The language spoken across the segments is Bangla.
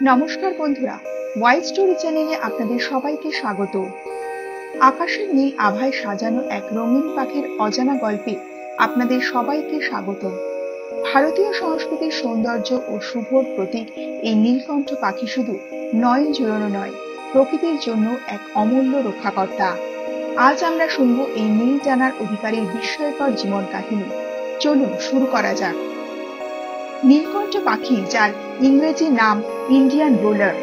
নমস্কার বন্ধুরা, ওয়াইল্ড স্টোরি চ্যানেলে আপনাদের সবাইকে স্বাগত। আকাশের নীল আভায় সাজানো এক রঙিন পাখির অজানা গল্পে আপনাদের সবাইকে স্বাগত। ভারতীয় সংস্কৃতির সৌন্দর্য ও শুভর প্রতীক এই নীলকণ্ঠ পাখি শুধু নয়ন জুড়ানো নয়, প্রকৃতির জন্য এক অমূল্য রক্ষাকর্তা। আজ আমরা শুনব এই নীল জানার অধিকারীর বিস্ময়কর জীবন কাহিনী। চলুন শুরু করা যাক। নীলকণ্ঠ পাখি, যার ইংরেজি নাম ইন্ডিয়ান রোলার,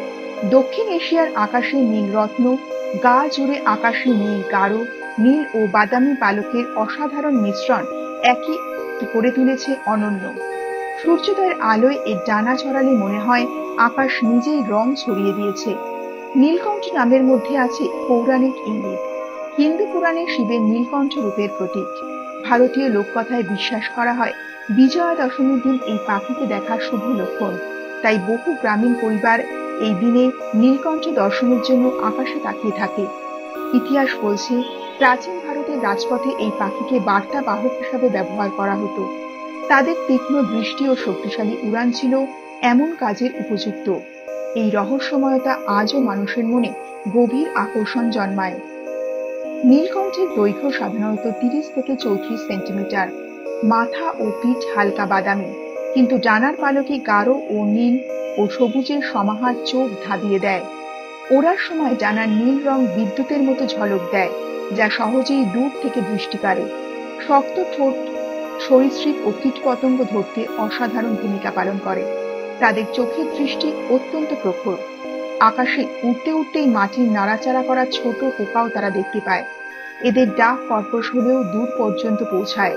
দক্ষিণ এশিয়ার আকাশে নীল রত্ন, গা জুড়ে আকাশে নীল গাঢ়, নীল ও বাদামি পালকের অসাধারণ মিশ্রণ একই করে তুলেছে অনন্য। সূর্যোদয়ের আলোয় এর ডানা ছড়ালে মনে হয় আকাশ নিজেই রং ছড়িয়ে দিয়েছে। নীলকণ্ঠ নামের মধ্যে আছে পৌরাণিক ইঙ্গিত। হিন্দু পুরাণে শিবের নীলকণ্ঠ রূপের প্রতীক। ভারতীয় লোককথায় বিশ্বাস করা হয় বিজয়া দশমীর দিন এই পাখিকে দেখা শুভ লক্ষণ। তাই বহু গ্রামীণ পরিবার এই দিনে নীলকণ্ঠ দর্শনের জন্য আকাশে তাকিয়ে থাকে। ইতিহাস বলছে, প্রাচীন ভারতের রাজপথে এই পাখিকে বার্তা বাহক হিসাবে ব্যবহার করা হতো। তাদের তীক্ষ্ণ দৃষ্টি ও শক্তিশালী উড়ান ছিল এমন কাজের উপযুক্ত। এই রহস্যময়তা আজও মানুষের মনে গভীর আকর্ষণ জন্মায়। নীলকণ্ঠের দৈর্ঘ্য সাধারণত 30 থেকে 34 সেন্টিমিটার। মাথা ও পিঠ হালকা বাদামি, কিন্তু ডানার পালকে গাঢ় ও নীল ও সবুজের সমাহার চোখ ধাঁধিয়ে দেয়। ওড়ার সময় ডানার নীল রং বিদ্যুতের মতো ঝলক দেয়, যা সহজেই দূর থেকে দৃষ্টি কাড়ে। শক্ত ঠোঁট সরীসৃপ ও কীটপতঙ্গ ধরতে অসাধারণ ভূমিকা পালন করে। তাদের চোখের দৃষ্টি অত্যন্ত প্রখর। আকাশে উড়তে উড়তেই মাটির নাড়াচাড়া করা ছোট পোকাও তারা দেখতে পায়। এদের ডাক কর্কশ হলেও দূর পর্যন্ত পৌঁছায়।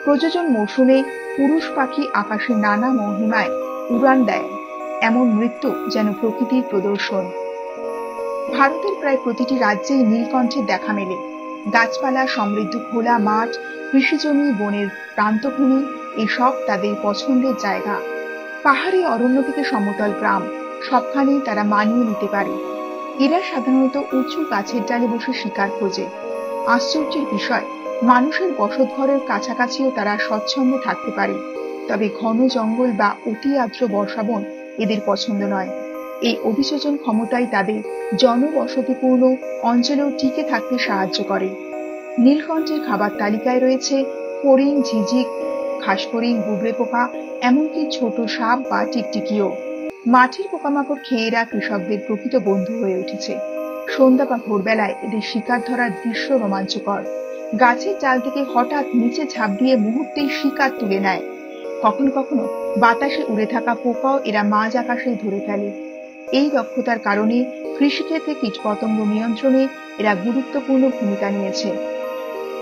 প্রজনন মৌসুমে পুরুষ পাখি আকাশে নানা মহিমায় উড়ান দেয়, এমন নৃত্য যেন প্রকৃতির প্রদর্শন। ভারতের প্রায় প্রতিটি রাজ্যেই নীলকণ্ঠের দেখা মেলে। গাছপালা সমৃদ্ধ খোলা মাঠ, কৃষিজমি, বনের প্রান্তভূমি, এসব তাদের পছন্দের জায়গা। পাহাড়ি অরণ্য থেকে সমতল গ্রাম, সবখানেই তারা মানিয়ে নিতে পারে। এরা সাধারণত উঁচু গাছের ডালে বসে শিকার খোঁজে। আশ্চর্যের বিষয়, মানুষের বসতঘরের কাছাকাছিও তারা স্বচ্ছন্দে থাকতে পারে। তবে ঘন জঙ্গল বা অতি আর্দ্র বর্ষাবন এদের পছন্দ নয়। এই অভিযোজন ক্ষমতাই তাদের জনবসতিপূর্ণ অঞ্চলেও টিকে থাকতে সাহায্য করে। নীলকণ্ঠের খাবার তালিকায় রয়েছে ফড়িং, ঝিঝিক, ঘাসফড়িং, গুবরে পোকা, এমনকি ছোট সাপ বা টিকটিকিও। মাটির পোকামাকড় খেয়ে এরা কৃষকদের প্রকৃত বন্ধু হয়ে উঠেছে। সন্ধ্যা বা ভোরবেলায় এদের শিকার ধরার দৃশ্য রোমাঞ্চকর। গাছের ডাল থেকে হঠাৎ নিচে ঝাঁপ দিয়ে মুহূর্তেই শিকার তুলে নেয়। কখনো কখনো বাতাসে উড়ে থাকা পোকাও এরা মাঝ আকাশেই ধরে ফেলে। এই দক্ষতার কারণে কৃষিক্ষেত্রে কীটপতঙ্গ নিয়ন্ত্রণে এরা গুরুত্বপূর্ণ ভূমিকা নিয়েছে।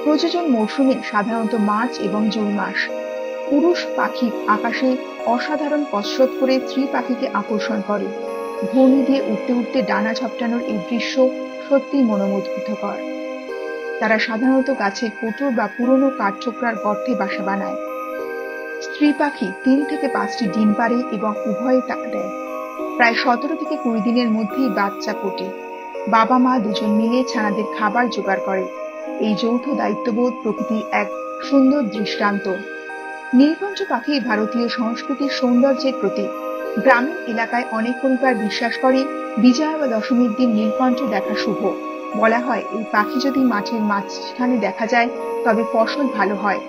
প্রজনন মৌসুমে সাধারণত মার্চ এবং জুন মাস। পুরুষ পাখি আকাশে অসাধারণ কসরত করে স্ত্রী পাখিকে আকর্ষণ করে। ঘূর্ণি দিয়ে উঠতে উঠতে ডানা ঝাপটানোর এই দৃশ্য সত্যিই মনোমুগ্ধকর। তারা সাধারণত গাছের কোটর বা পুরনো কাঠঠোকরার গর্তে বাসা বানায়। স্ত্রী পাখি 3 থেকে 5টি ডিম পাড়ে এবং উভয়ে তা দেয়। প্রায় 17 থেকে 20 দিনের মধ্যেই বাচ্চা ফোটে। বাবা মা দুজন মিলে ছানাদের খাবার জোগাড় করে। এই যৌথ দায়িত্ববোধ প্রকৃতির এক সুন্দর দৃষ্টান্ত। নীলকণ্ঠ পাখি ভারতীয় সংস্কৃতির সৌন্দর্যের প্রতীক। গ্রামীণ এলাকায় অনেক পরিবার বিশ্বাস করে বিজয়া বা দশমীর দিন নীলকণ্ঠ দেখা শুভ। বলা হয় এই পাখি যদি মাঠের মাঝখানে দেখা যায় তবে ফসল ভালো হয়।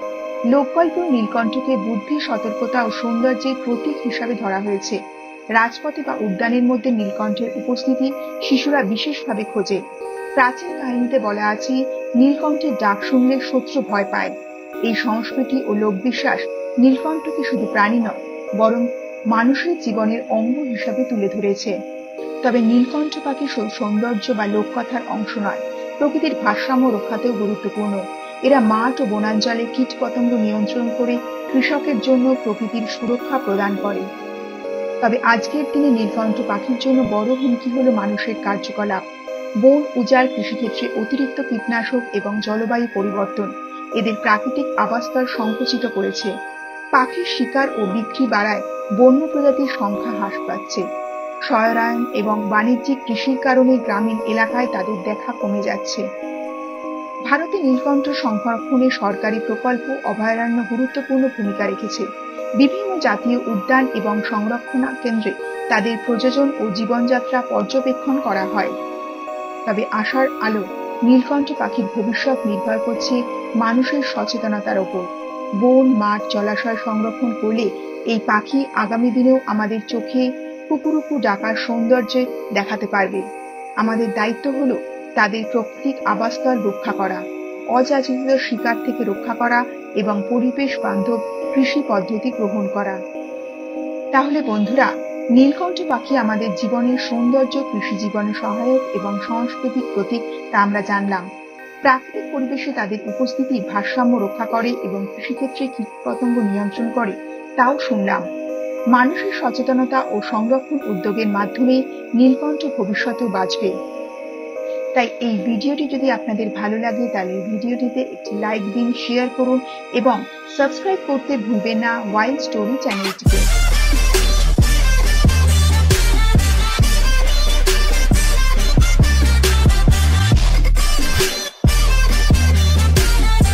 লোকগল্পেও নীলকণ্ঠকে বুদ্ধি, সতর্কতা ও সৌন্দর্যের প্রতীক হিসাবে ধরা হয়েছে। রাজপথে বা উদ্যানের মধ্যে নীলকণ্ঠের উপস্থিতি শিশুরা বিশেষভাবে খোঁজে। প্রাচীন কাহিনীতে বলা আছে, নীলকণ্ঠের ডাক শুনলে শত্রু ভয় পায়। এই সংস্কৃতি ও লোকবিশ্বাস নীলকণ্ঠকে শুধু প্রাণী নয়, বরং মানুষের জীবনের অঙ্গ হিসাবে তুলে ধরেছে। তবে নীলকণ্ঠ পাখি সৌন্দর্য বা লোককথার অংশ নয়, প্রকৃতির ভারসাম্য রক্ষাতেও গুরুত্বপূর্ণ। এরা মাঠ ও বনাঞ্চলে কীটপতঙ্গ নিয়ন্ত্রণ করে কৃষকের জন্য প্রকৃতির সুরক্ষা প্রদান করে। তবে আজকের দিনে নীলকণ্ঠ পাখির জন্য বড় হুমকি হলো মানুষের কার্যকলাপ। বন উজাড়, কৃষিক্ষেত্রে অতিরিক্ত কীটনাশক এবং জলবায়ু পরিবর্তন এদের প্রাকৃতিক আবাসস্থল সংকুচিত করেছে। পাখির শিকার ও বিক্রি বাড়ায় বন্য প্রজাতির সংখ্যা হ্রাস পাচ্ছে। শহরায়ন এবং বাণিজ্যিক কৃষির কারণে গ্রামীণ এলাকায় তাদের দেখা কমে যাচ্ছে। ভারতে নীলকণ্ঠ সংরক্ষণে সরকারি প্রকল্প, অভয়ারণ্য গুরুত্বপূর্ণ ভূমিকা রেখেছে। বিভিন্ন জাতীয় উদ্যান এবং সংরক্ষণ কেন্দ্রে তাদের প্রজনন ও জীবনযাত্রা পর্যবেক্ষণ করা হয়। তবে আশার আলো নীলকণ্ঠ পাখির ভবিষ্যৎ নির্ভর করছে মানুষের সচেতনতার ওপর। বন, মাঠ, জলাশয় সংরক্ষণ করলে এই পাখি আগামী দিনেও আমাদের চোখে কুকুরুকু ডাকার সৌন্দর্যে দেখাতে পারবে। আমাদের দায়িত্ব হলো তাদের প্রাকৃতিক আবাসস্থল রক্ষা করা, অযাচিত শিকার থেকে রক্ষা করা এবং পরিবেশ বান্ধব কৃষি পদ্ধতি গ্রহণ করা। তাহলে বন্ধুরা, নীলকণ্ঠ পাখি আমাদের জীবনের সৌন্দর্য, কৃষি জীবনে সহায়ক এবং সাংস্কৃতিক প্রতীক তা আমরা জানলাম। প্রাকৃতিক পরিবেশে তাদের উপস্থিতি ভারসাম্য রক্ষা করে এবং কৃষিক্ষেত্রে কীটপতঙ্গ নিয়ন্ত্রণ করে তাও শুনলাম। মানুষের সচেতনতা ও সংরক্ষণ উদ্যোগের মাধ্যমে নীলকণ্ঠ ভবিষ্যতেও বাঁচবে। তাই এই ভিডিওটি যদি আপনাদের ভালো লাগে তাহলে ভিডিওটিতে একটি লাইক দিন, শেয়ার করুন এবং সাবস্ক্রাইব করতে ভুলবেন না ওয়াইল্ড স্টোরি চ্যানেলটিকে।